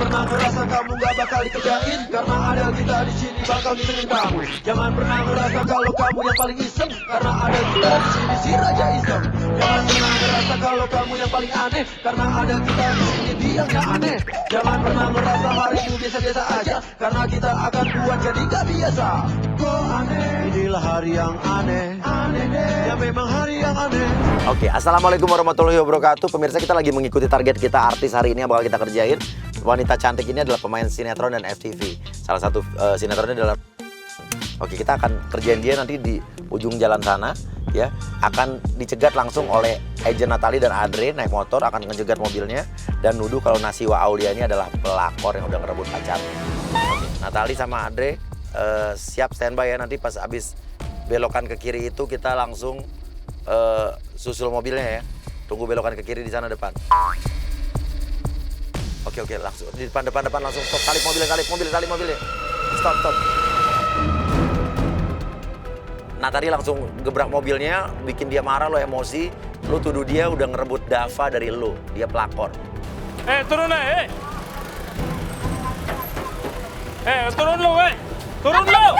pernah ngerasa kamu gak bakal dikerjain, karena ada kita di sini bakal ngisengin kamu. Jangan pernah ngerasa kalau kamu yang paling iseng, karena ada kita di sini si Raja Iseng. Jangan pernah ngerasa kalau kamu yang paling aneh, karena ada kita di sini dia yang aneh. Jangan pernah ngerasa harimu biasa-biasa aja, karena kita akan buat jadi gak biasa. Kok aneh? Inilah hari yang aneh, aneh deh. Ya memang hari yang aneh. Oke, assalamualaikum warahmatullahi wabarakatuh. Pemirsa, kita lagi mengikuti target kita, artis hari ini yang bakal kita kerjain. Wanita cantik ini adalah pemain sinetron dan FTV. Salah satu sinetronnya adalah... Oke, kita akan kerjain dia nanti di ujung jalan sana, ya. Akan dicegat langsung oleh agent Natali dan Andre naik motor, akan ngejegat mobilnya dan nuduh kalau Nasiwa Aulia ini adalah pelakor yang udah ngerebut pacarnya. Natali sama Andre siap standby ya, nanti pas abis belokan ke kiri itu kita langsung susul mobilnya ya. Tunggu belokan ke kiri di sana depan. Oke, langsung di depan langsung stop, salip mobilnya. Stop. Nah tadi langsung gebrak mobilnya, bikin dia marah, lo emosi. Lo tuduh dia udah ngerebut Dava dari lo, dia pelakor. Turun turun lo, turun lo.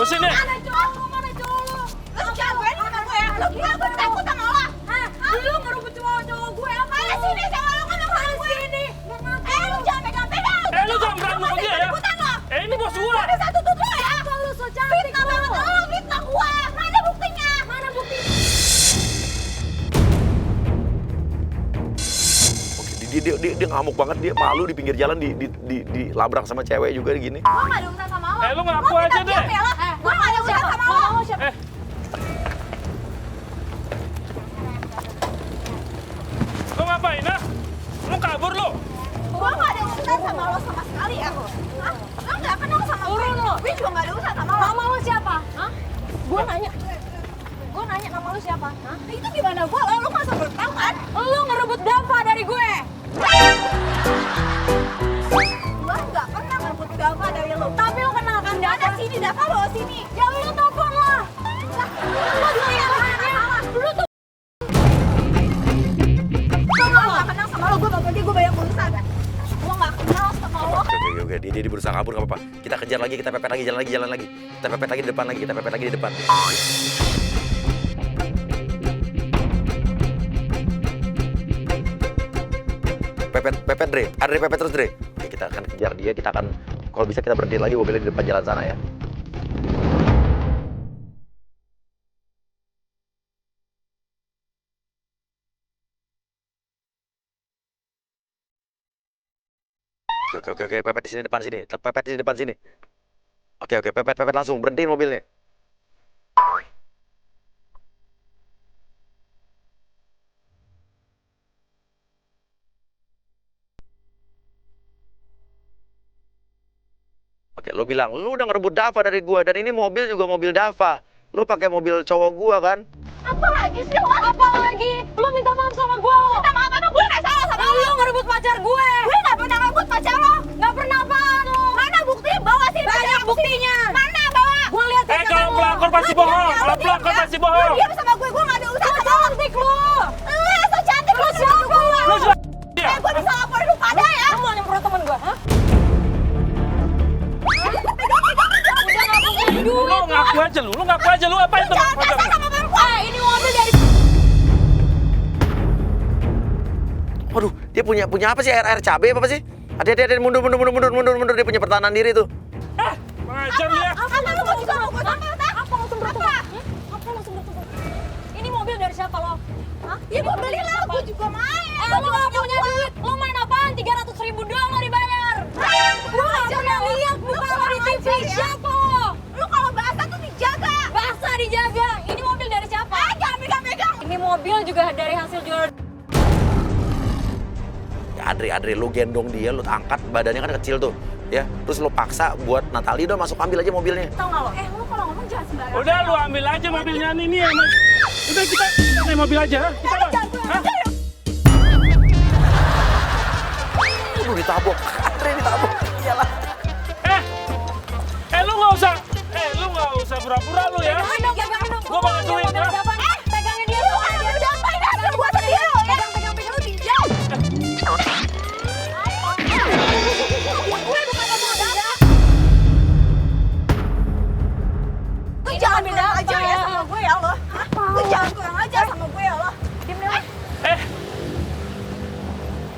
Sini. Mana cowok lu? Lu cewek sama gue ya? Lu kira gue takut sama lo? Hah? Lu ngerebut cowok gue apa? Mana sini sama lo ngomong sama gue? Lu jangan pegang-pegang. Lu jangan berantem sama dia ya? Ini bos gue. Gue bisa tutup lo ya? Apa lu so cantik? Fitnah banget lo, fitnah gue. Mana buktinya? Oke, dia ngamuk banget, dia malu di pinggir jalan dilabrak sama cewek juga gini. Gue gak ada urusan sama lo. Lu ngaku aja deh. Gue gak ada urusan sama lo. Lu ngapain, ha? Lu kabur lu? Gue gak ada urusan sama lo sama sekali ya. Hah? Lo gak kenal sama gue. Gue juga gak ada urusan sama lo. Nama lo siapa? Hah? Gue nanya nama lo siapa? Hah? Itu gimana gue? Lo masa baru tau kan? Lo ngerebut Dava dari gue. Gue gak pernah ngerebut Dava dari lo. Tapi lo kenal kan Dava? Ada sini, Dava bawa sini. Ya lo telepon lah. Lo juga yang salah. Lo tuh gak kenal sama lo. Gue gak pergi, gue banyak urusan. Gue gak kenal sama lo. Oke, dia berusaha kabur, gak apa-apa. Kita kejar lagi, kita pepet lagi, jalan lagi. Kita pepet lagi di depan. Pepet Dre, Andre pepet terus Dre. Oke, kita akan kejar dia, kita akan, kalau bisa kita berhenti lagi mobilnya di depan jalan sana ya. Oke, pepet di sini, depan sini. Pepet di depan sini. Oke, pepet langsung, berhentiin mobilnya. Oke, lo bilang, lo udah ngerebut Dava dari gua, dan ini mobil juga mobil Dava. Lo pakai mobil cowok gua kan? Apa lagi sih lo? Apa lagi? Lo minta maaf sama gue. Minta maaf sama gue gak salah sama lo. Lo ngerebut pacar gue. Gue gak pernah ngerebut pacar lo. Gak pernah apaan lo. Mana buktinya? Bawa sini. Banyak buktinya. Mana bawa? Gue lihat Kalau pelakor pasti bohong. Kalau pelakor pasti bohong. Lo diam sama gue gak ada urusan sama lo. Cantik lo. Lo so cantik lo siapa lo? Lu juga Gue bisa laporin lu pada ya. Kamu mau nyemprot temen gue, hah? Lu ngaku aja lu. Apa itu? Jangan kasar sama perempuan. Ini mobil dari... Waduh, dia punya apa sih? Air cabai apa sih? Hati-hati, mundur. Dia punya pertahanan diri tuh. Pengajar lu ya. Apa lu mau juga mau gue semprot? Apa lo semprot? Apa lo semprot? Ini mobil dari siapa lo? Hah? Ya gue beli lah, gue juga main. Lo gak punya duit. Lo main apaan? 300.000 doang lo dibayar. Gue gak pernah lihat muka lo di TV. Siapa lo? Lo kalau bahasa tuh dijaga. Bahasa dijaga. Ini mobil dari siapa? Jangan pegang-pegang. Ini mobil juga dari hasil jual. Ya Andre, lu gendong dia, lu angkat, badannya kan kecil tuh. Ya, terus lu paksa buat Natali, udah masuk ambil aja mobilnya. Tau gak lo? Lo kalau ngomong jangan sembarangan. Udah lu ambil aja mobilnya ini ya. Udah kita naik mobil aja. Kita bang. ditabok. Andre ditabok. Iyalah. Lu nggak usah pura-pura lu ya. Gua bantuin ya. Pegangin dia lu. Udah apa ini hasil gua sendiri lo ya. Pegang lu pinjam. Lu jangan kurang ajar ya sama gue ya lo. Lu jangan kurang ajar sama gue ya lo. Diam deh.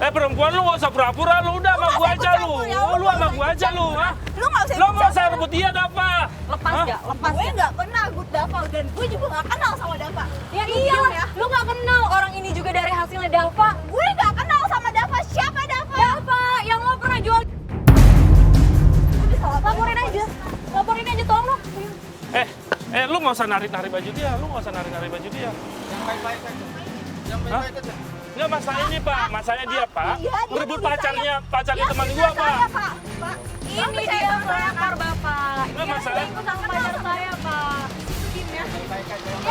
Perempuan lu nggak usah pura-pura, lu udah sama gua aja lu. Lu sama gua aja lu, ha? Lu nggak usah rebut dia, Dava. Lepas nggak? Lepas. Gue nggak pernah rebut Dava dan gue juga nggak kenal sama Dava. Ya iya, lu nggak kenal orang ini juga dari hasilnya Dava. Gue nggak kenal sama Dava. Siapa Dava? Dava yang lo pernah jual. Laporin aja tolong lo. Lu nggak usah narik-narik baju dia, Yang baik-baik aja. Nggak, masalahnya ini, Pak. Masalahnya dia, Pak. Iya, dia Merebut nuduh pacarnya saya. teman Ya, gua, sudah Pak. saya, Pak. Ini dia melanggar Bapak. Nggak, Dia masalah- selingkuh sama pacar saya, Pak.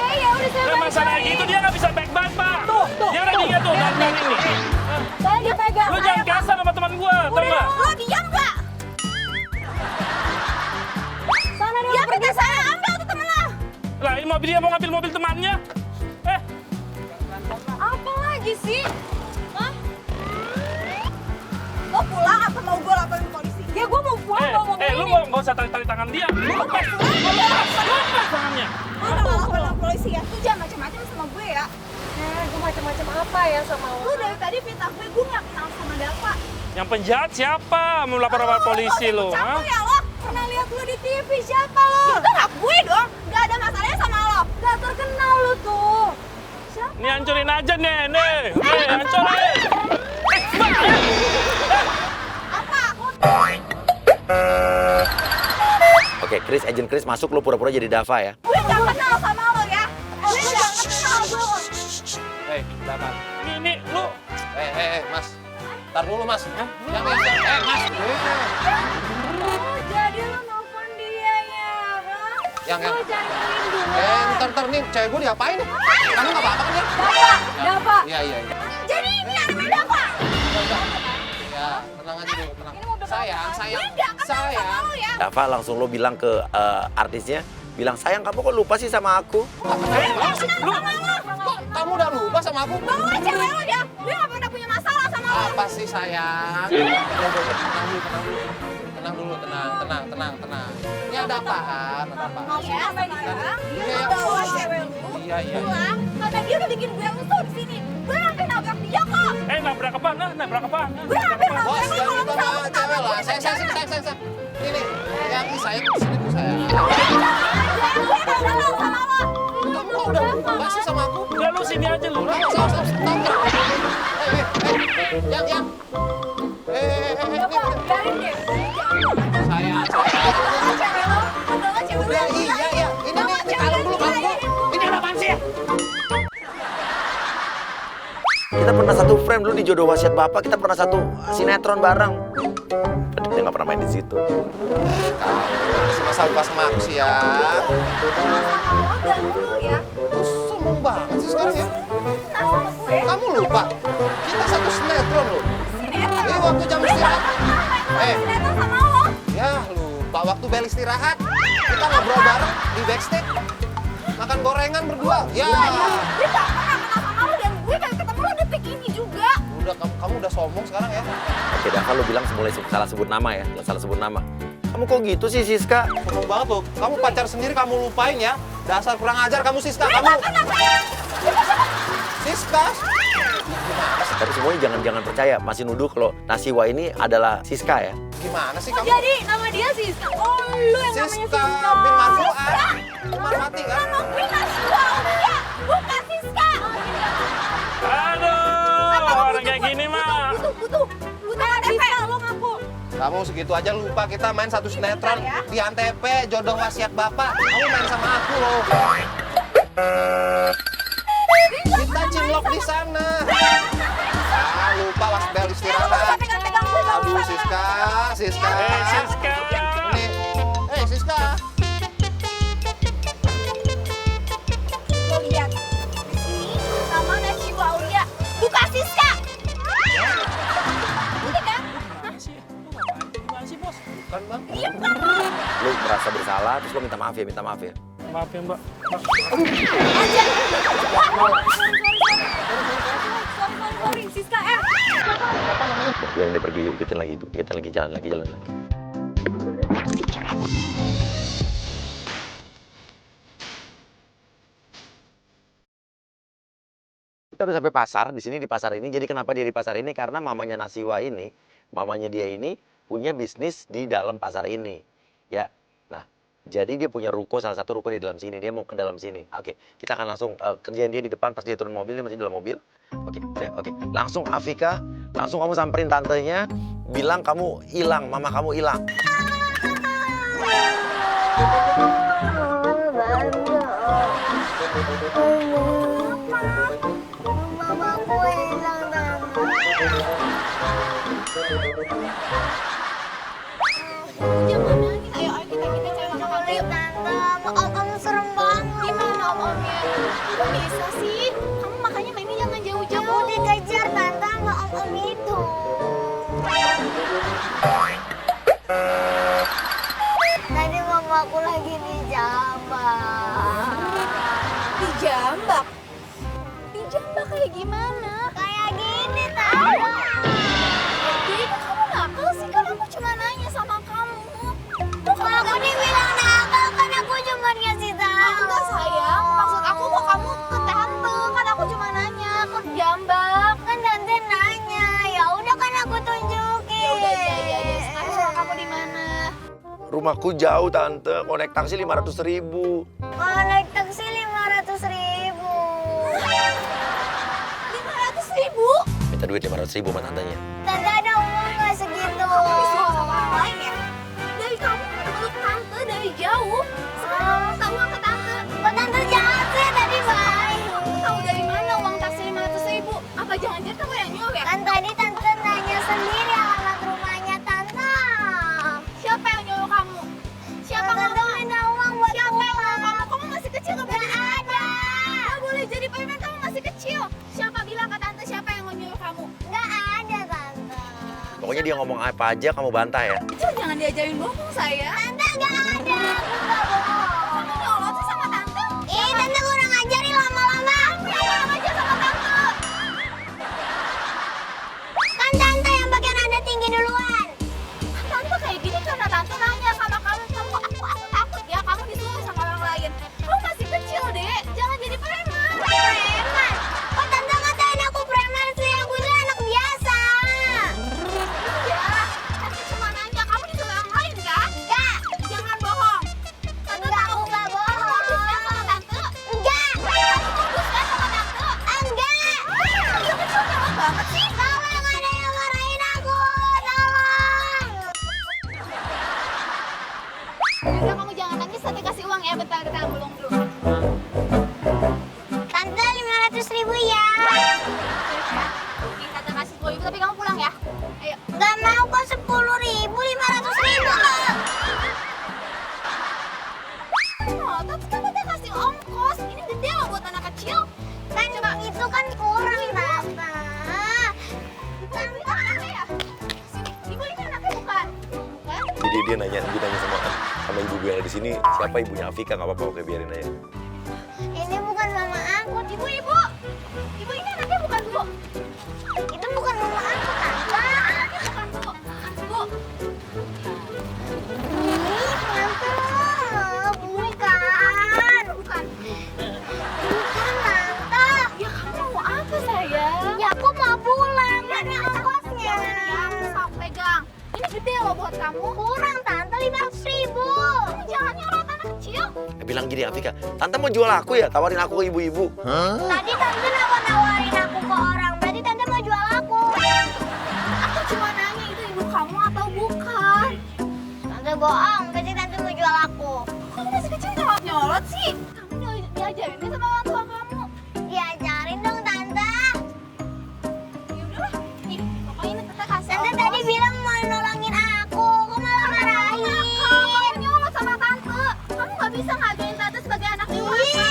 Ya udah saya Nggak, masalah gitu dia nggak bisa baik-baik, Pak. Dia udah dia tuh, dan ini. Saya dipegang. Lu jangan kasar sama teman gua, tau nggak? Lo diam nggak? Sana dia. Ya pergi saya ambil tuh temen lo. Lah, ini mobil dia mau ngambil mobil temannya. Apa lagi sih? Hah? Lo pulang atau mau gue laporin polisi? Ya gue mau pulang bawa mobil Lu ini. nggak usah tarik tangan dia. Lu lepas tangannya. Lo udah laporin polisi ya? Lu jangan macam-macam sama gue ya. Gue macam-macam apa ya sama lo? Lu dari tadi fitnah gue nggak kenal sama Dava. Yang penjahat siapa? Mau lapor polisi lu, ha? Campur ya lo? Pernah lihat lu di TV siapa lo? Itu anak gue dong. Gak ada masalahnya sama lo. Gak terkenal lu tuh. Siapa? Ini hancurin aja nih. Hancurin. Apa? Oke, agent Chris masuk, lu pura-pura jadi Dava ya. Gue gak kenal sama lo ya. Gue gak kenal gue. Hei, dapat. Ini lu. Mas. Ntar dulu, Mas. Mas. Oh, jadi lo nelfon dia ya, ha? Yang. Lo cari pelindungan. Ntar nih, cewek gue diapain nih? Kamu nggak apa-apa kan ya? Dava. Iya. Jadi ini namanya Dava. Ya, tenang aja dulu, tenang. Ini mobil Sayang. Gue gak kenal sama lo ya. Dava langsung lo bilang ke artisnya, bilang sayang kamu kok lupa sih sama aku. Lu, kok kamu udah lupa sama aku? Bawa cewek lo dia. Dia gak pernah punya masalah sama lo. Apa sih sayang? Tenang dulu, tenang. Ini ada apaan? Mau ya sekarang dia Iya. bawa cewek lu Iya. pulang karena dia udah bikin gue rusuh di sini. Gue hampir nabrak dia kok. Nabrak apaan? Gue hampir Bos, nabrak dia jangan kalau kita misalnya bawa cewek lah. Sayang. Ini, yang sayang kesini tuh sayang. gue gak kenal sama lo. Kamu kok udah lupa sih sama aku? Udah lu sini aja lu. Stop. Yang. Biarin deh. Sayang. Bawa cewek lo. Bawa cewek lo. Iya. Ini kalem dulu. Ini ada apaan sih? Kita pernah satu frame dulu di Jodoh Wasiat Bapak, kita pernah satu sinetron bareng. Dia nggak pernah main di situ. Masih masa lupa sama aku sih ya. Sama lo dan dulu ya. Lu sombong banget sih sekarang ya. Nah sama gue. Kamu lupa? Kita satu sinetron loh. Ini waktu jam istirahat. Sinetron sama lo. Ya lupa waktu bel istirahat. Kita ngobrol bareng di backstage. Makan gorengan berdua. Ya. Gue gak pernah kenal sama lo dan gue gak ketemu lo detik ini juga. Udah kamu udah sombong sekarang ya. Oke, Dava lu bilang mulai salah sebut nama ya, salah sebut nama. Kamu kok gitu sih Siska? Sombong banget loh. Kamu pacar sendiri kamu lupain ya. Dasar kurang ajar kamu Siska. Kamu Siska. Tapi semuanya jangan percaya, masih nuduh kalau Nasiwa ini adalah Siska ya. Gimana sih Oh kamu? jadi nama dia Siska. Oh lu yang namanya Siska Siska. bin Marfuat. Marfati kan? Nama gue Nasiwa Aulia, bukan Siska. Aduh, orang kayak gini mah. Butuh. Lu tahu Siska lo ngaku. Kamu segitu aja lupa kita main satu sinetron di Antv Jodoh Wasiat Bapak. Kamu main sama aku loh. Kita cinlok di sana. Lupa pas bel istirahat. Pegang-pegang gue gak Aduh usah. Siska. Siska. Ini, Siska. Lo lihat. Di sini nama Nasiwa Aulia, bukan Siska. Ini kan? salah, terus lo minta maaf ya, minta maaf ya. Maaf ya Mbak. Sorry, Siska. Biarin dia pergi, yuk kita lagi jalan lagi. Kita udah sampai pasar di sini, di pasar ini. Jadi kenapa dia di pasar ini? Karena mamanya Nasiwa ini, mamanya dia ini punya bisnis di dalam pasar ini. Ya. Nah, jadi dia punya ruko, salah satu ruko di dalam sini. Dia mau ke dalam sini. Oke, kita akan langsung kerjain dia di depan. Pas dia turun mobil, dia masih di dalam mobil. Oke. Langsung Afika, langsung kamu samperin tantenya, bilang kamu hilang, mama kamu hilang. Mamaku hilang, Tante. Jangan nangis, ayo kita cari makan yuk. Tante, om serem banget. Gimana omnya? Kok bisa sih? Kamu makanya mainnya jangan jauh-jauh. Aku dikejar Tante sama om itu. Tadi mamaku lagi dijambak. Dijambak? Dijambak kayak gimana? Kayak gini, Tante. Jadi kamu nakal sih, kan aku cuma nanya sama kamu. Aku dibilang nakal kan aku cuma ngasih tahu. Enggak sayang, maksud aku kok kamu ke Tante, kan aku cuma nanya, aku dijambak. Kan Tante nanya, ya udah kan aku tunjukin. Ya udah, iya. Sekarang rumah kamu di mana? Rumahku jauh, Tante. Mau naik taksi 500.000. Kalau naik taksi 500.000. 500.000? Minta duit 500.000 sama tantenya. Tante ada uang nggak segitu? Kamu disuruh sama orang lain ya? Dari kamu meluk Tante dari jauh. Sekarang kamu tahu ke Tante. Kok Tante jahat sih tadi baik? Kamu tahu dari mana uang taksi 500.000? Apa jangan-jangan kamu yang nyuruh ya? Kan tadi Tante nanya sendiri alamat rumahnya Tante. Siapa yang nyuruh kamu? Siapa Tante minta uang buat siapa yang nyuruh kamu? Kamu masih kecil nggak boleh ada. Nggak boleh jadi preman, kamu masih kecil. Siapa bilang ke Tante siapa yang nyuruh kamu? Nggak ada Tante. Pokoknya dia ngomong apa aja kamu bantah ya. Jangan diajarin bohong saya. Tante nggak ada, aku nggak bohong. Kamu nyolot sih sama Tante. Ih, Tante kurang ajarin lama-lama. Aku yang kurang ajar sama Tante. Kan Tante yang bagian Anda tinggi duluan. Tante kayak gini karena Tante nanya sama kamu. Aku takut ya kamu disuruh sama orang lain. Kamu masih kecil, Dek. Jangan jadi preman. Preman? Kok Tante ngatain aku preman sih? Aku itu anak biasa. Iya, Tante cuma nanya. Kamu disuruh orang lain kan? Enggak. Jangan bohong. Tante enggak, aku nggak bohong. Kamu modus kan sama Tante? Enggak. Kamu modus kan sama Tante? Enggak. Kamu kecil banget banget sih. Tolong, ada yang marahin aku. Tolong. Yaudah, kamu jangan nangis, Tante kasih uang ya. Bentar, kita gulung dulu. Tante 500.000 ya. Nih, Tante kasih 10.000 tapi kamu pulang ya. Ayo. Gak mau kok 10.000, 500.000 loh. Oh, tapi kan Tante kasih ongkos. Ini gede loh buat anak kecil. Kan coba itu kan kurang, Tante. Tante anaknya ya? Sini, ibu ini anaknya bukan? Bukan? Jadi dia nanya sama ibu-ibu yang ada di sini, siapa ibunya Afika, nggak apa-apa, oke biarin aja. Ini bukan mama aku, ibu. Ibu ini anaknya bukan, Bu. Itu bukan mama aku, Tante. Anaknya bukan, Bu. Bu. Ih, Tante. Bukan. Bukan, Tante. Ya kamu mau apa, sayang? Ya aku mau pulang, ini ongkosnya. Ya, aku pegang. Ini gede loh buat kamu. Kurang, Tante, 500.000. Kamu jangan nyolot anak kecil. Bilang gini Afika, tante mau jual aku ya, tawarin aku ke ibu-ibu. Tadi Tante nawarin aku ke orang, berarti Tante mau jual aku. Aku cuma nanya itu ibu kamu atau bukan. Tante bohong, berarti Tante mau jual aku. Kamu masih kecil nyolot sih? Kamu diajarin deh sama orang tua kamu. Diajarin dong Tante. Yaudah, nih pokoknya ini Tante kasih. Tante tadi bilang mau nolongin aku, kok malah marahin. Kamu nyolot sama Tante. Kamu nggak bisa ngajarin Tante sebagai anak dewasa.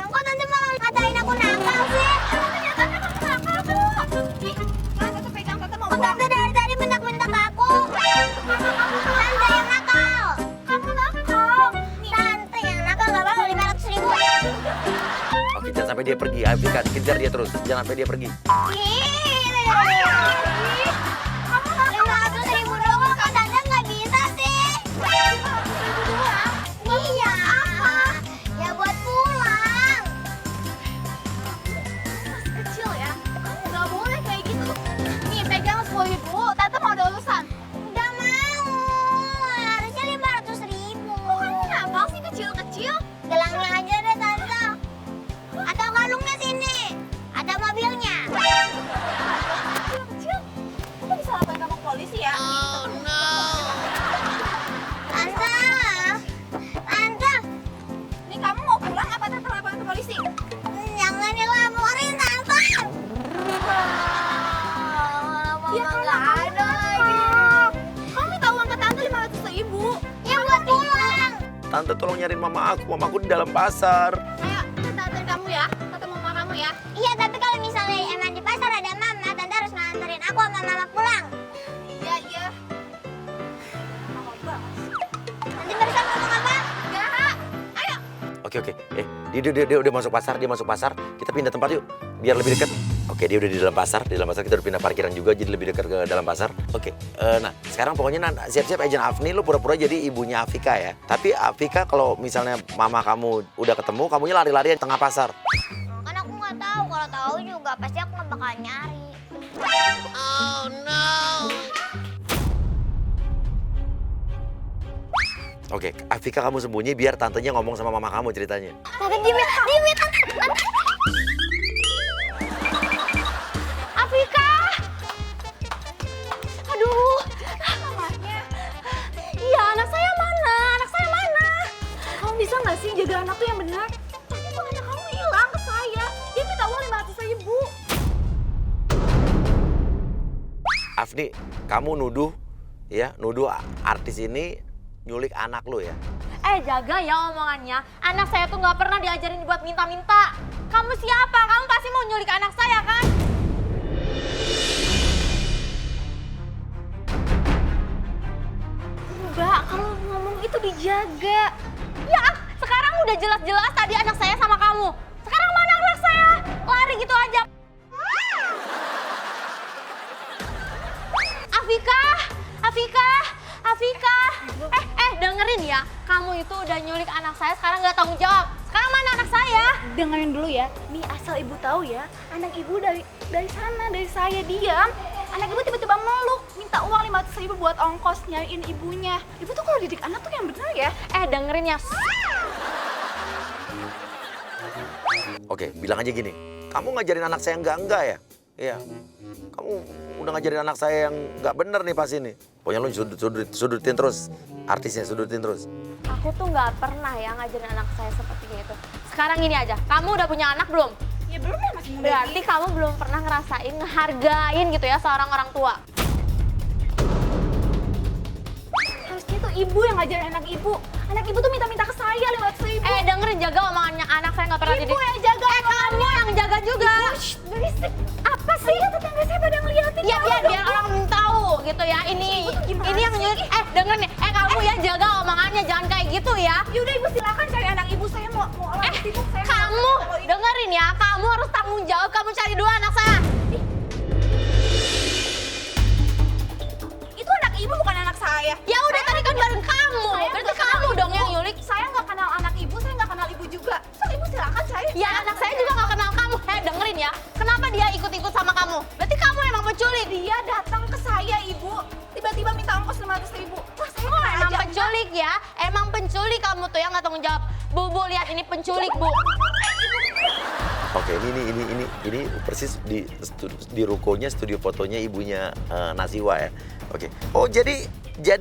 Kok Tante malah ngatain aku nakal sih? Ternyata kamu nakal tuh. Nih, Tante pegang, Tante mau pulang. Tante dari tadi bentak-bentak aku. Tante yang nakal. Kamu nakal. pergi. Afika, kejar dia terus. Jangan sampai dia pergi. Kamu 500.000 doang kan Tante nggak bisa sih. 500.000 doang? Iya. Apa? Ya buat pulang. Masih kecil ya. Kamu nggak boleh kayak gitu. Nih pegang 10.000. Tante mau ada urusan. Nggak mau. Harusnya 500.000. Kamu kenapa sih kecil-kecil? Gelangnya aja deh Tante. Atau kalungnya sini. Ada mobilnya. Kecil-kecil. Kita bisa laporin kamu ke polisi ya. Oh no. Tante. Tante. Nih kamu mau pulang apa Tante laporin ke polisi? Jangan dilaporin Tante. Ya kan nggak ada lagi. Kamu minta uang ke Tante 500.000. Ya buat pulang. Tante tolong nyariin mama aku. Mama aku di dalam pasar. Ayo, Tante anterin kamu ya. Tante mau mama kamu ya. Iya, tapi kalau misalnya emang di pasar ada mama, Tante harus nganterin aku sama mama pulang. Iya, iya. Mau banget. Nanti barusan ngomong apa? Enggak. Ayo. Oke. Dia udah masuk pasar. Dia masuk pasar. Kita pindah tempat yuk. Biar lebih dekat. Oke, dia udah di dalam pasar. Di dalam pasar kita udah pindah parkiran juga, jadi lebih dekat ke dalam pasar. Oke, nah sekarang pokoknya siap-siap Agent Afni, lu pura-pura jadi ibunya Afika ya. Tapi Afika kalau misalnya mama kamu udah ketemu, kamunya lari-lari di tengah pasar. Kan aku nggak tahu. Kalau tahu juga pasti aku nggak bakal nyari. Oh no. Oke, Afika kamu sembunyi biar tantenya ngomong sama mama kamu ceritanya. Tante diem ya, Tante. Afika. Aduh, mamanya. Iya, anak saya mana? Anak saya mana? Kamu bisa nggak sih jaga anak tuh yang benar? Tadi tuh anak kamu hilang ke saya. Dia minta uang 500.000. Afni, kamu nuduh artis ini nyulik anak lu ya? Jaga ya omongannya. Anak saya tuh nggak pernah diajarin buat minta-minta. Kamu siapa? Kamu pasti mau nyulik anak saya kan? Mbak, kalau ngomong itu dijaga. Ya, sekarang udah jelas-jelas tadi anak saya sama kamu. Sekarang mana anak saya? Lari gitu aja. Afika. Dengerin ya. Kamu itu udah nyulik anak saya, sekarang nggak tanggung jawab. Sekarang mana anak saya? Dengerin dulu ya, nih asal ibu tahu ya, anak ibu dari sana, dari saya diam. Anak ibu tiba-tiba meluk, minta uang 500.000 buat ongkos nyariin ibunya. Ibu tuh kalau didik anak tuh yang bener ya. Dengerin ya. Oke, bilang aja gini, kamu ngajarin anak saya yang enggak ya? Iya, kamu udah ngajarin anak saya yang nggak bener nih pas ini. Pokoknya lu sudutin terus, artisnya sudutin terus. Aku tuh nggak pernah ya ngajarin anak saya seperti itu. Sekarang ini aja, kamu udah punya anak belum? Ya belum ya, masih muda. Berarti kamu belum pernah ngerasain ngehargain gitu ya seorang orang tua. Harusnya tuh ibu yang ngajarin anak ibu. Anak ibu tuh minta-minta ke saya 500.000. Dengerin, jaga omongannya, anak saya nggak pernah Ibu didik. yang jaga. Kamu yang jaga juga. Berisik. Apa sih? Tetangga saya pada ngeliatin. Ya biar orang tahu gitu ya. Ini yang nyulik. Dengerin nih. Kamu ya jaga omongannya, jangan kayak gitu ya. Yaudah ibu silakan cari anak ibu, saya mau orang sibuk. Saya Kamu dengerin ya, kamu harus tanggung jawab. Kamu cari dulu anak saya. Itu anak ibu bukan anak saya. Ya udah, tadi kan bareng kamu. Berarti kamu dong yang nyulik. Saya nggak kenal anak ibu, saya nggak kenal ibu juga. So ibu silakan cari. Ya anak saya juga gak kenal kamu. Dengerin ya. Kenapa dia ikut-ikut sama kamu? Berarti kamu emang penculik. Dia datang ke saya ibu, tiba-tiba minta ongkos 500.000. Wah saya nggak Emang ajak. penculik ya. Emang penculik kamu tuh yang gak tanggung jawab. Bu, lihat ini penculik, Bu. Oke, ini persis di rukonya, studio fotonya ibunya Nasiwa ya. Oke. Oh jadi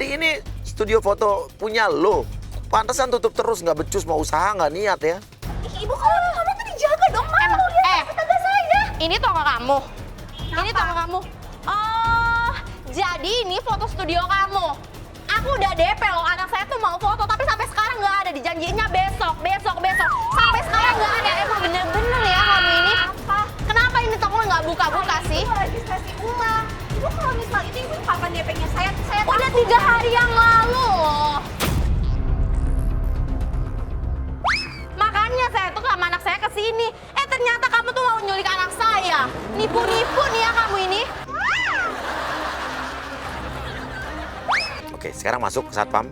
ini studio foto punya lo. Pantesan tutup terus, nggak becus, mau usaha nggak niat ya. Ibu kamu tuh dijaga dong, malu lihat tetangga saya. Ini toko kamu. Ini toko kamu. Oh, jadi ini foto studio kamu. Aku udah DP loh, anak saya tuh mau foto, tapi sampai sekarang nggak ada. Dijanjinya besok. Sampai sekarang nggak ada. Emang bener-bener ya kamu ini. Apa? Kenapa ini toko nggak buka-buka sih? Ibu registrasi ulang. Ibu kalau misal itu ibu kapan DP-nya saya Udah 3 hari yang lalu loh. Makanya saya tuh sama anak saya kesini. ternyata kamu tuh mau nyulik anak saya. Nipu-nipu nih ya kamu ini. Oke, sekarang masuk ke satpam,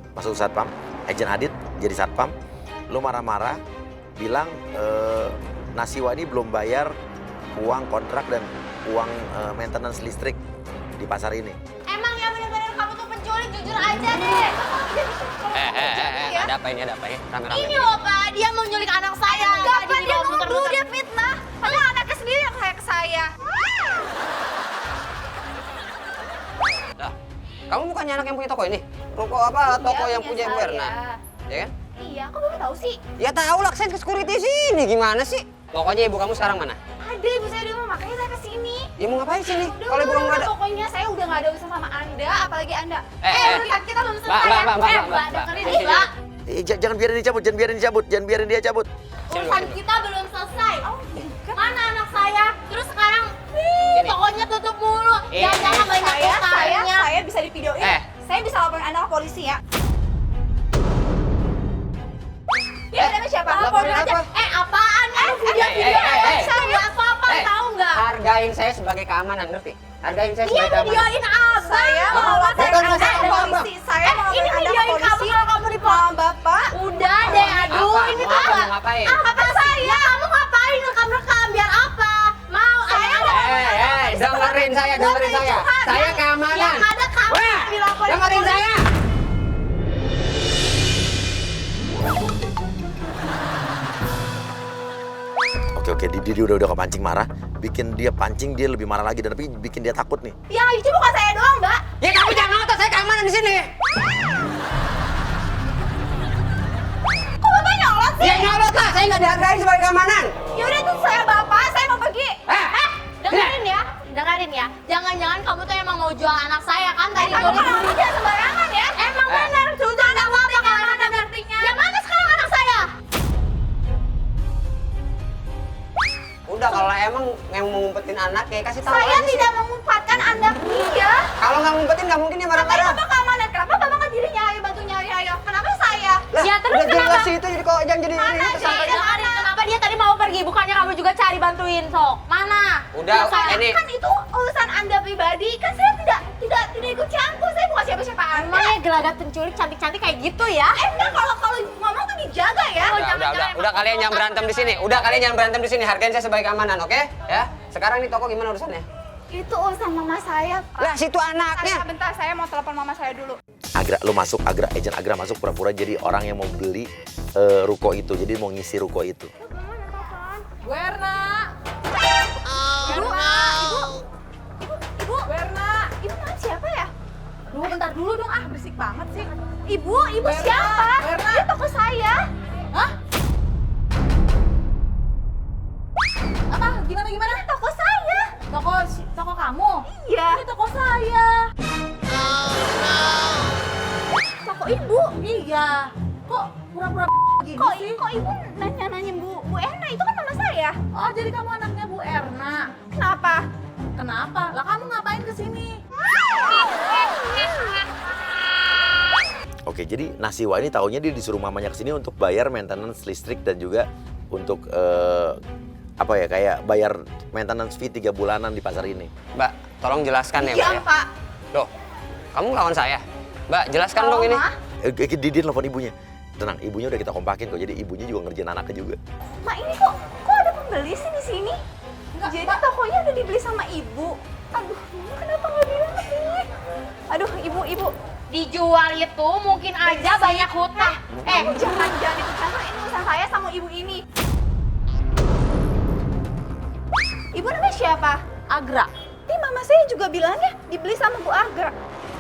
Agent Adit jadi satpam. Lu marah-marah, bilang Nasiwa ini belum bayar uang kontrak dan uang maintenance listrik di pasar ini. Emang ya benar-benar kamu tuh penculik, jujur aja deh. Ada apa ini? Rame-rame. Ini loh Pak, dia mau nyulik anak saya. Enggak Pak, dia nuduh, dia fitnah. Padahal anaknya sendiri yang kayak ke saya. Lah, kamu bukannya anak yang punya toko ini? Toko apa? Toko yang punya Ibu Erna? Ya kan? Iya, kok baru tahu sih? Ya tahu lah, saya ke security sini. Gimana sih? Pokoknya ibu kamu sekarang mana? Ada ibu saya di rumah, makanya saya kesini. Ya mau ngapain sini? Udah, Kalau ibu kamu nggak ada. Pokoknya saya udah nggak ada urusan sama Anda, apalagi Anda. Urusan kita belum Mbak, Mbak. dengerin nih, Mbak. Jangan biarin dia cabut. Urusan kita belum selesai. Mana anak saya? Terus sekarang, tokonya tutup mulu. Jangan banyak utangnya. Saya bisa divideoin. Saya bisa laporin Anda ke polisi ya. Ya, namanya siapa? Laporin apa? Apaan? Video saya nggak apa-apa, tahu nggak? Hargain saya sebagai keamanan, ngerti? Hargain saya Dia sebagai keamanan. videoin abang. Saya mau laporin Bukan Anda masalah ke Abang. polisi. Saya mau Ini laporin Anda ke videoin kamu polisi. kalau kamu di Bapak. Udah deh, aduh, Apa? ini Mau tuh apa? apa? Mau ngapain? Kata saya, kamu ngapain rekam-rekam biar apa? Mau saya Dengerin saya. Saya keamanan. Yang ada kamu Wah, dilaporin dengerin ke polisi. saya. Oke, dia udah kepancing marah, bikin dia pancing, dia lebih marah lagi, dan tapi bikin dia takut nih. Yang itu bukan saya doang, Mbak. Ya kamu jangan ngotot, saya keamanan di sini. Kok Bapak nyolot sih? Ya nyolot lah, saya nggak dihargain sebagai keamanan. Yaudah tuh saya Bapak, saya mau pergi. Dengerin ya. Jangan-jangan kamu tuh emang mau jual anak saya kan tadi Kamu kalau ngomong jangan sembarangan ya. Emang benar, sudah nggak apa-apa kalau ada buktinya. Yang mana sekarang anak saya? Udah kalau emang yang mau ngumpetin anak ya kasih tahu Saya aja sih. tidak mengumpatkan anak dia. Kalau nggak ngumpetin nggak mungkin dia Katanya marah-marah. Bapak keamanan. Kenapa Bapak nggak diri nyari, bantu nyari ayo? Kenapa saya? Lah, Ya, terus udah jelas kenapa? sih itu jadi kok jangan jadi Mana ini dia? sampai. Dengerin, kenapa dia tadi mau pergi? Bukannya kamu juga cari bantuin, sok. Mana? Udah, ini Kan itu urusan Anda pribadi. Kan saya tidak ikut campur. Saya bukan siapa-siapa Anda. Emangnya gelagat penculik cantik-cantik kayak gitu ya? Enggak, kalau ngomong tuh dijaga ya. udah kalian jangan berantem di sini. Udah kalian jangan berantem di sini. Hargain saya sebagai keamanan, oke? Ya. Sekarang nih toko gimana urusannya? Itu urusan mama saya. Lah, situ anaknya. Bentar, saya mau telepon mama saya dulu. Agent Agra masuk pura-pura jadi orang yang mau beli ruko itu, jadi mau ngisi ruko itu. Bu Erna. Ibu. Bu Erna. Ibu mana siapa ya? Duh, bentar dulu dong, berisik banget sih. Ibu siapa? Dia toko saya. Hah? Apa? Gimana? Toko saya. Toko kamu? Iya. Ini toko saya. Toko ibu. Iya. Kok pura-pura gini sih? Kok ibu nanya Bu Erna, itu kan nama saya. Oh, jadi kamu anaknya Bu Erna. Kenapa? Kenapa? Lah kamu ngapain kesini? Oke, jadi Nasiwa ini taunya dia disuruh mamanya kesini untuk bayar maintenance listrik dan juga untuk kayak bayar maintenance fee 3 bulanan di pasar ini. Mbak, tolong jelaskan ya, Mbak Iya, ya. Pak. Loh, kamu lawan saya? Mbak, jelaskan dong ini. Ma. Dia nelfon ibunya. Tenang, ibunya udah kita kompakin kok. Jadi ibunya juga ngerjain anaknya juga. Ma, ini kok ada pembeli sih di sini? Jadi tokonya udah dibeli sama ibu. Aduh, Mama kenapa nggak bilang sih? Aduh, ibu. Dijual itu mungkin aja banyak hutang. Jangan ikut campur, ini urusan saya sama ibu ini. Ibu namanya siapa? Agra. Ini mama saya juga bilangnya dibeli sama Bu Agra.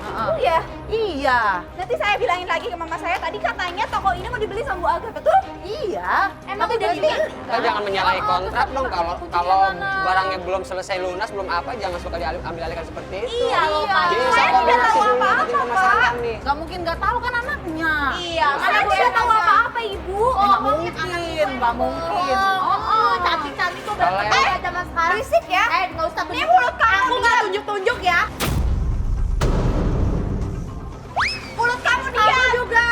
Oh ya? Iya. Nanti saya bilangin lagi ke mama saya, tadi katanya toko ini mau dibeli sama Bu Agra, betul? Iya. Emang Tapi udah berarti- dibeli? Kita jangan menyalahi kontrak dong. Kalau barangnya belum selesai lunas, belum apa, jangan suka diambil alihkan seperti itu. Iya, loh, Pak. Bisa Saya tidak koordinasi tahu dulu apa-apa, nanti pemasaran Pak. kami. Gak mungkin gak tahu kan anaknya. Iya, Saya tidak tahu apa-apa, Ibu. Gak mungkin, gak mungkin. Cantik-cantik tuh Kalau berarti yang- ya zaman sekarang. Berisik ya. Nggak usah Ini mulut kamu Aku nggak diam. tunjuk-tunjuk ya. Mulut kamu diam. juga.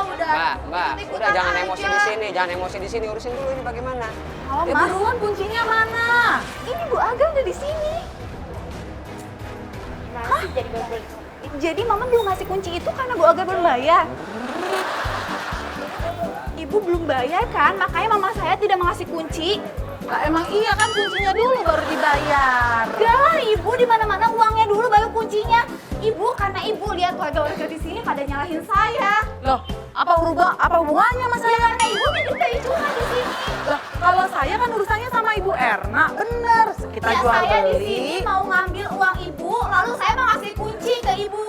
Udah. Mbak, Ikut-ikutan udah jangan aja. emosi di sini, jangan emosi di sini. Urusin dulu ini bagaimana. Halo, Mas. Buruan kuncinya mana? Ini Bu Aga udah di sini. Masih jadi balik. Jadi Mama belum ngasih kunci itu karena Bu Aga belum bayar. Ibu belum bayar kan, makanya Mama saya tidak mengasih kunci. Lah emang iya kan kuncinya dulu baru dibayar. Gak lah Ibu, di mana-mana uangnya dulu baru kuncinya. Ibu, karena Ibu lihat warga-warga di sini pada nyalahin saya. Loh, apa hubungannya sama saya? Karena Ibu bikin kericuhan di sini. Lah, kalau saya kan urusannya sama Ibu Erna. Bener, kita Ya jual saya di beli. sini mau ngambil uang Ibu, lalu saya mau ngasih kunci ke Ibu.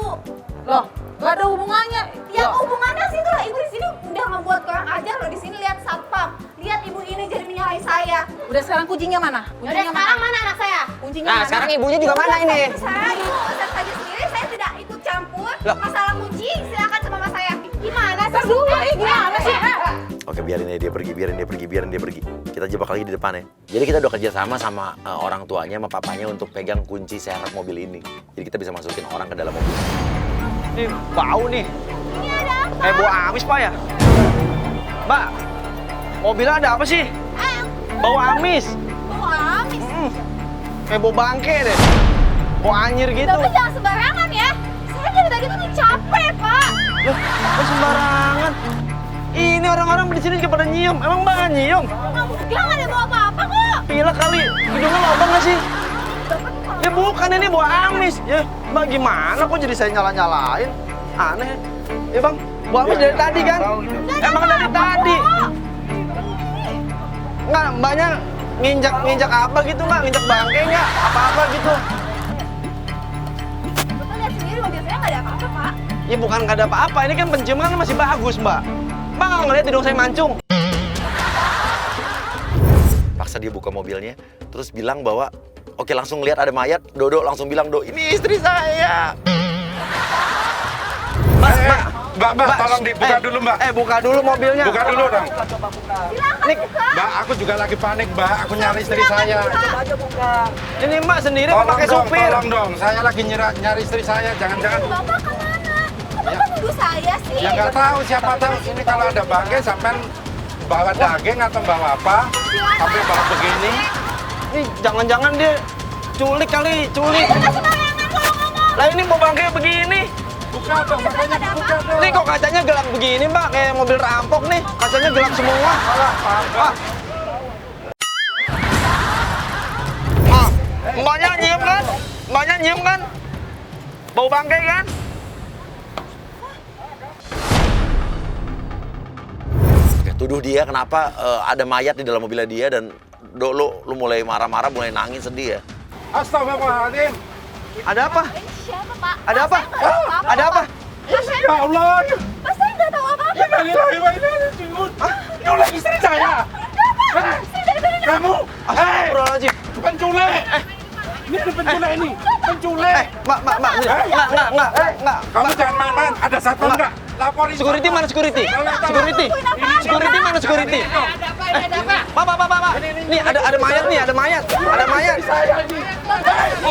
Loh, gak ada hubungannya. Ya Loh, hubungannya sih tuh Ibu di sini udah ngebuat kurang ajar loh di sini lihat satpam. Lihat Ibu ini jadi menyalahi saya. udah sekarang kuncinya mana? Udah sekarang mana anak saya? Kuncinya Nah, mana? sekarang ibunya juga mana ini? Saya Ibu uruskan saja sendiri, saya tidak ikut campur. Masalah kunci silakan sama Mas saya. Gimana sih? Dulu, gimana sih? Oke, biarin dia pergi. Kita jebak lagi di depan ya. Jadi kita udah kerja sama orang tuanya, sama papanya untuk pegang kunci serep mobil ini. Jadi kita bisa masukin orang ke dalam mobil. Nih, bau nih. Ini ada apa? Kayak bau amis, Pak ya? Mbak, mobilnya ada apa sih? Bau amis. Bau amis. Kayak bau bangke deh. Bau anyir gitu. Bapak jangan sembarangan ya. Saya dari tadi tuh capek, Pak. Loh, kok sembarangan? Ini orang-orang di sini juga pada nyium. Emang Mbak nggak nyium? Enggak ada bawa apa-apa kok. Pilek kali. Hidungnya lobang nggak sih? Ya bukan, ini bau amis. Ya, Mbak gimana kok jadi saya nyala-nyalain? Aneh. Ya Bang, bau amis dari tadi kan? Emang dari tadi? Enggak, Mbaknya nginjak apa gitu nggak? Nginjak bangke nggak? Apa-apa gitu? Bapak lihat sendiri mobil saya nggak ada apa-apa, Pak. Ya bukan nggak ada apa-apa, ini kan penciuman masih bagus, Mbak. Mbak nggak ngeliat hidung saya mancung? Paksa dia buka mobilnya, terus bilang bahwa oke, langsung lihat ada mayat. Dodo langsung bilang, "Do, ini istri saya." Mbak, tolong dibuka dulu, Mbak. Buka dulu mobilnya. Buka dulu dong. Silakan buka. Mbak, aku juga lagi panik, Mbak. Aku nyari istri saya. Ini Mbak sendiri apa pakai supir? Tolong dong. Saya lagi nyari istri saya. Jangan-jangan. Bapak kemana? Kok Bapak nuduh saya sih? Ya nggak tahu, siapa tahu ini kalau ada bangke sampai bawa daging atau bawa apa, sampai bawa begini. Ini jangan-jangan dia culik kali, culik. Lah ini mau bangke begini. Buka dong, makanya dibuka dong. Ini kok kacanya gelap begini, Mbak, kayak mobil rampok nih. Kacanya gelap semua. Mbaknya nyium kan? Mbaknya nyium kan? Bau bangke kan? Oke, tuduh dia kenapa ada mayat di dalam mobilnya dia dan Do, lu mulai marah-marah, mulai nangis, sedih ya. Astagfirullahaladzim. Ada apa? Ini siapa, Pak? Ada apa? Ada apa? Ya Allah. Mas saya nggak tahu apa-apa. Innalillahi wa inna ilaihi raji'un. Nyulik istri saya. Kamu, Astagfirullahaladzim. penculik. Ini ada penculik ini. Penculik. Mbak, enggak. Kamu jangan main-main. Ada satpam nggak? Laporin. Security mana security? Security. Security mana security? Pak. Nih ada mayat nih, ada mayat. Ada mayat. Saya ini.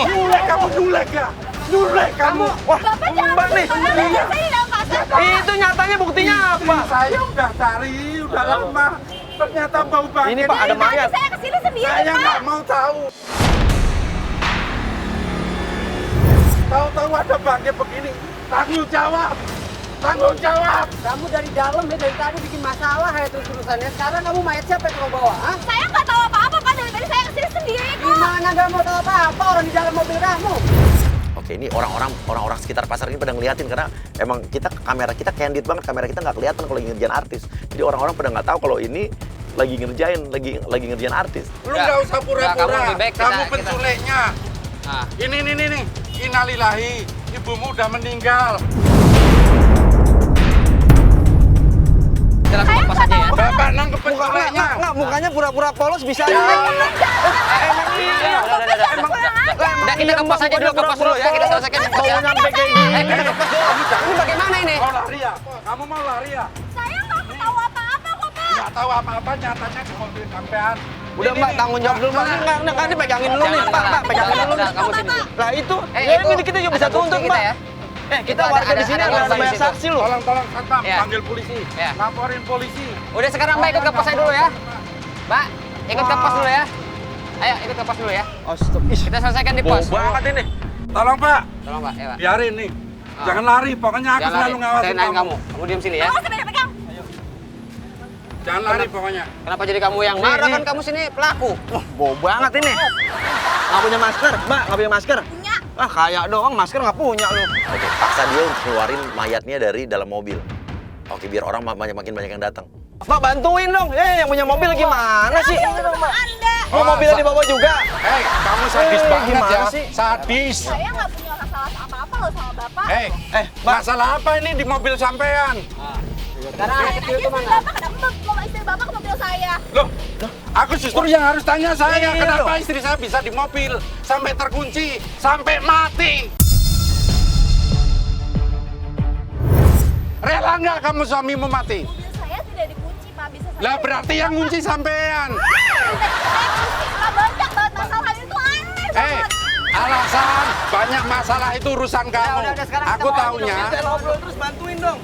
Nyulik kamu, nyulik ya. Nyulik kamu. Wah, Bapak jangan Mbak nih. sembarangan. Saya di dalam pasar. Itu nyatanya buktinya apa? Saya udah cari, udah lama. Ternyata bau bangke. Ini Pak, ada mayat. Saya kesini sendiri, Saya Pak. nggak mau tahu. Tahu-tahu ada bangke begini. Tanggung jawab. Tanggung jawab. Kamu dari dalam ya, dari tadi bikin masalah ya terus-terusannya. Sekarang kamu mayat siapa yang kamu bawa? Hah? Saya nggak tahu apa-apa, Pak. Dari tadi saya kesini sendiri kok. Gimana gak mau tahu apa-apa orang di dalam mobil kamu? Oke, ini orang-orang sekitar pasar ini pada ngeliatin karena emang kamera kita candid banget, kamera kita nggak kelihatan kalau lagi ngerjain artis. Jadi orang-orang pada nggak tahu kalau ini lagi ngerjain artis. Lu nggak usah kamu pura-pura. lebih baik Kamu kita- penculiknya. Ah. Ini. Innalillahi. Ibumu udah meninggal. Kita langsung lepas aja ya. Bapak nangkep penculiknya. Enggak, mukanya pura-pura polos bisa aja. Udah kita kepas aja dulu, kepas dulu ya. Kita selesaikan yang Mau nyampe kayak gini. kita kepas dulu. Ini bagaimana ini? Mau lari ya? Kamu mau lari ya? Saya nggak tahu apa-apa kok, Pak. Nggak tahu apa-apa, nyatanya di mobil sampean. Udah Mbak, tanggung jawab dulu Mbak. Enggak, ini pegangin dulu nih, Pak, pegangin dulu. Udah, kamu sini. Lah itu, Eh, ya itu ini kita juga bisa ada bukti tuntut, kita Mbak. ya. Kita Itu warga di sini ada ada warga di banyak situ. saksi loh. Tolong, satpam, Ya. panggil polisi. Ya. Laporin polisi. Udah sekarang Mbak ikut ke pos saya dulu ya. Mbak, Ikut ke pos dulu ya. Ayo, ikut ke pos dulu ya. Astaga. Kita selesaikan di Bau pos. banget ini. Tolong Pak, Tolong Pak, ya Pak. biarin nih. Jangan lari, pokoknya aku Jangan selalu lari. ngawasin Saya naik kamu. kamu diam sini ya. Awas sampai pegang. Jangan lari pokoknya. Kenapa jadi kamu yang marah kan kamu sini pelaku? Bau banget ini. Nggak punya masker, Mbak. Nggak punya masker. Punya. Ah, kayak doang masker nggak punya lu. Oke, paksa dia untuk keluarin mayatnya dari dalam mobil. Oke, biar orang makin banyak yang datang. Mbak, bantuin dong. Yang punya mobil gimana sih? Anda. Mau mobilnya dibawa juga? Hei, kamu sadis banget gimana ya. sih? Sadis. Saya nggak punya masalah apa-apa loh sama bapak. Hei, masalah apa ini di mobil sampean? Sekarang anak kecil itu mana? Bapak kenapa bawa istri bapak ke mobil saya? Loh, aku justru yang harus tanya saya, Iya, kenapa loh. istri saya bisa di mobil sampai terkunci, sampai mati? Rela nggak kamu suamimu mati? Mobil saya tidak dikunci, Pak. Bisa saya. Lah berarti yang ngunci sampean. Pak, banyak banget masalah itu aneh Hei, banget. alasan banyak masalah itu urusan kamu. udah, sekarang kita Aku mau taunya. Saya ngobrol terus bantuin dong.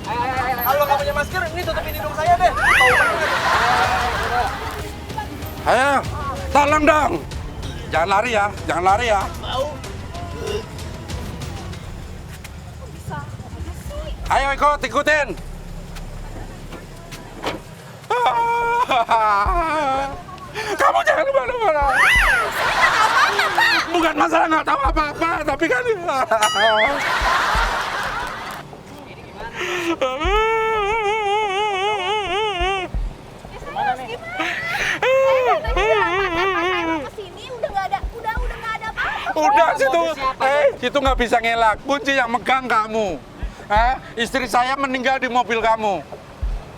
Kalau nggak punya masker, ini tutupin hidung saya deh. Bau banget. Ayo, tolong dong. Jangan lari ya, jangan lari ya. Ayo ikutin. Kamu jangan kemana-mana. Bukan masalah nggak tahu apa-apa, tapi kan. Kesini udah nggak ada, udah nggak ada apa-apa. Udah situ nggak bisa ngelak. Kunci yang megang kamu. Istri saya meninggal di mobil kamu.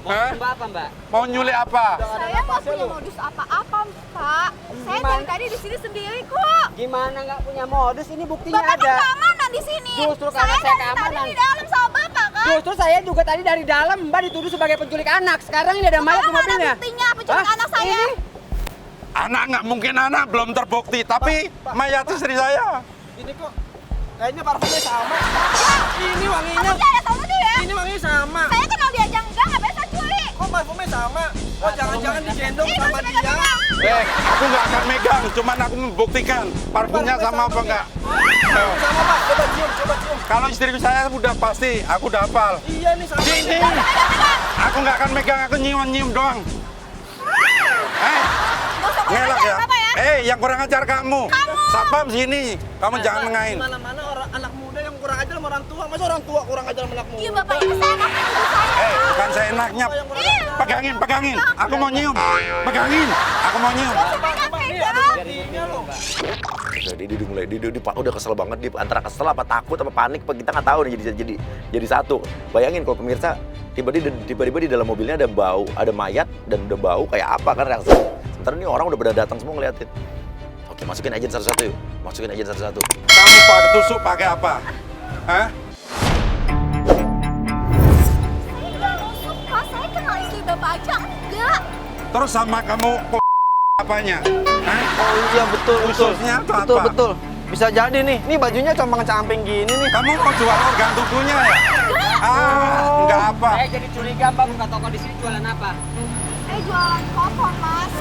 Mbak apa Mbak? Mau nyulik apa? Saya nggak punya modus apa-apa, Pak. Saya dari tadi di sini sendiri kok. Gimana nggak punya modus? Ini buktinya Bapak kan ada. keamanan di sini. Justru karena saya dari keamanan. tadi di dalam sama Bapak kan. Justru saya juga tadi dari dalam Mbak dituduh sebagai penculik anak. Sekarang ini ada mayat di Bapak ada mobilnya. buktinya penculik Hah? anak saya. Ini? Anak nggak mungkin anak, belum terbukti. Tapi mayat istri saya. Ini kok kayaknya parfumnya sama. Ini wanginya. Kamu saya sama dia. Ini wanginya sama. Saya kenal dia aja enggak bisa curi. Kok parfumnya sama? Oh, jangan-jangan digendong Ini sama masih dia. pegang-pegang. Aku nggak akan megang, cuman aku membuktikan parfumnya sama apa enggak. Sama, Pak. Coba cium, coba cium. Kalau istri saya udah pasti, aku udah hafal. Iya nih sama. Sini, aku nggak akan megang, aku nyium doang. Ngelak ya. Yang kurang ajar kamu. Sapam sini, kamu jangan mengain. Mana-mana orang anak muda yang kurang ajar sama orang tua. Masa orang tua kurang ajar sama anak muda? Iya Bapak, ini saya nggak menuduh saya. Bukan saya enaknya. Pegangin. Aku mau nyium. Pegangin, aku mau nyium. Dia Pak udah kesel banget, dia antara kesel apa takut apa panik apa kita nggak tahu nih jadi satu. Bayangin kalau pemirsa tiba-tiba di dalam mobilnya ada bau, ada mayat dan udah bau kayak apa kan reaksi. Sementara ini orang udah pada datang semua ngeliatin. Oke, masukin aja satu-satu yuk. Masukin aja satu-satu. Kamu pakai tusuk pakai apa? Hah? Saya nggak nusuk, Pak. Saya kenal istri Bapak aja enggak. Terus sama kamu apanya? Hah? Oh iya betul, Khususnya atau betul, apa? betul. Bisa jadi nih. Nih bajunya compang-camping gini nih. Kamu mau jual organ tubuhnya ya? Enggak apa. Saya jadi curiga Mbak buka toko di sini jualan apa? Saya jualan kotor, Mas.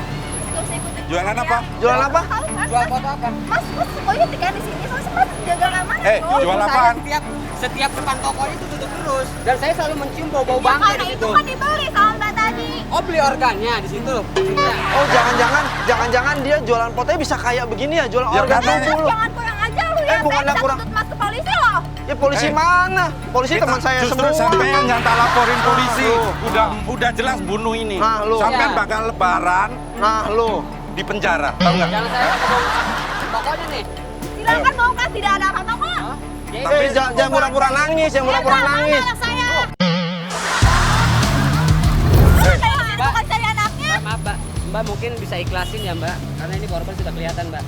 Terus saya ikutin Jualan saya. apa? Jualan apa? Tahu kan? Jual foto apa? Mas semuanya tinggal di sini. Soalnya Mas jaga aman. Jual Saya apaan? setiap depan tokonya itu tutup terus. Dan saya selalu mencium bau-bau Ya, bangkai karena di itu situ. kan dibeli sama Mbak tadi. Oh beli organnya di situ. Oh jangan-jangan dia jualan fotonya bisa kayak begini ya, jualan Ya, organ karena- tubuh loh. Jangan kurang ajar lu ya. bukannya Saya bisa kurang. tuntut Mas ke polisi loh. Ya polisi mana? Polisi teman saya Justru semua. sampean yang tak laporin polisi. Loh. Udah jelas bunuh ini. Nah, loh. Sampean Ya. bakal lebaran Nah lo, di penjara. Tahu nggak? Jangan saya ketemu tokonya nih. Silakan mau kan tidak ada apa-apa kok. jangan pura-pura nangis, jangan pura-pura nangis. Anak saya. Bukan cari anaknya. Maaf Mbak, Mbak mungkin bisa ikhlasin ya Mbak, karena ini korban sudah kelihatan Mbak.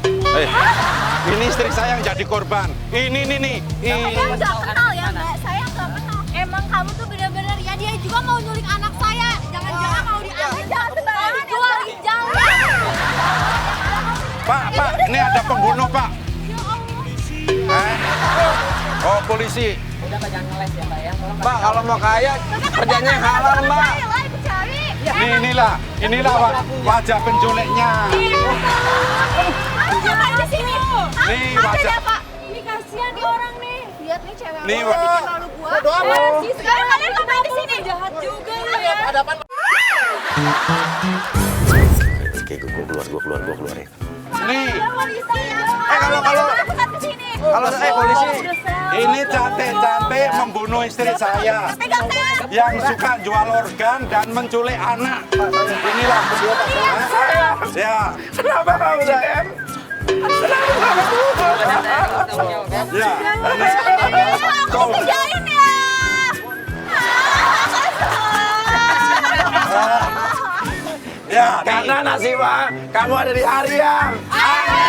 Ini istri saya yang jadi korban. Ini. Saya nggak kenal ya Mbak. Saya nggak kenal. Emang kamu tuh bener-bener ya dia juga mau nyulik anak saya. Jangan-jangan mau diambil. Jangan sembarangan jual ginjal. Pak, ini ada pembunuh, Pak. Ya Allah. Oh, polisi. Udah Mbak jangan ngeles ya Mbak ya, tolong Mbak kalau mau kaya kerjanya yang halal Mbak. Saya lah ikut cari. Inilah wajah penculiknya. Ngapain di sini? Nih Ada wajah. ya, Pak? Ini kasihan nih orang nih. Lihat nih cewek Nih, lu bikin malu gua. Sih, sekarang kalian ngapain di sini? Jahat juga lu ya. Oke, gue keluar ya. Nih, Kalau polisi. ini cantik-cantik membunuh istri saya. Yang suka jual organ dan menculik anak. Inilah. Ya. Kenapa kamu sayang? Ya. Aku kerjain ya. Ya, Karena nasibah kamu ada di hari yang aneh.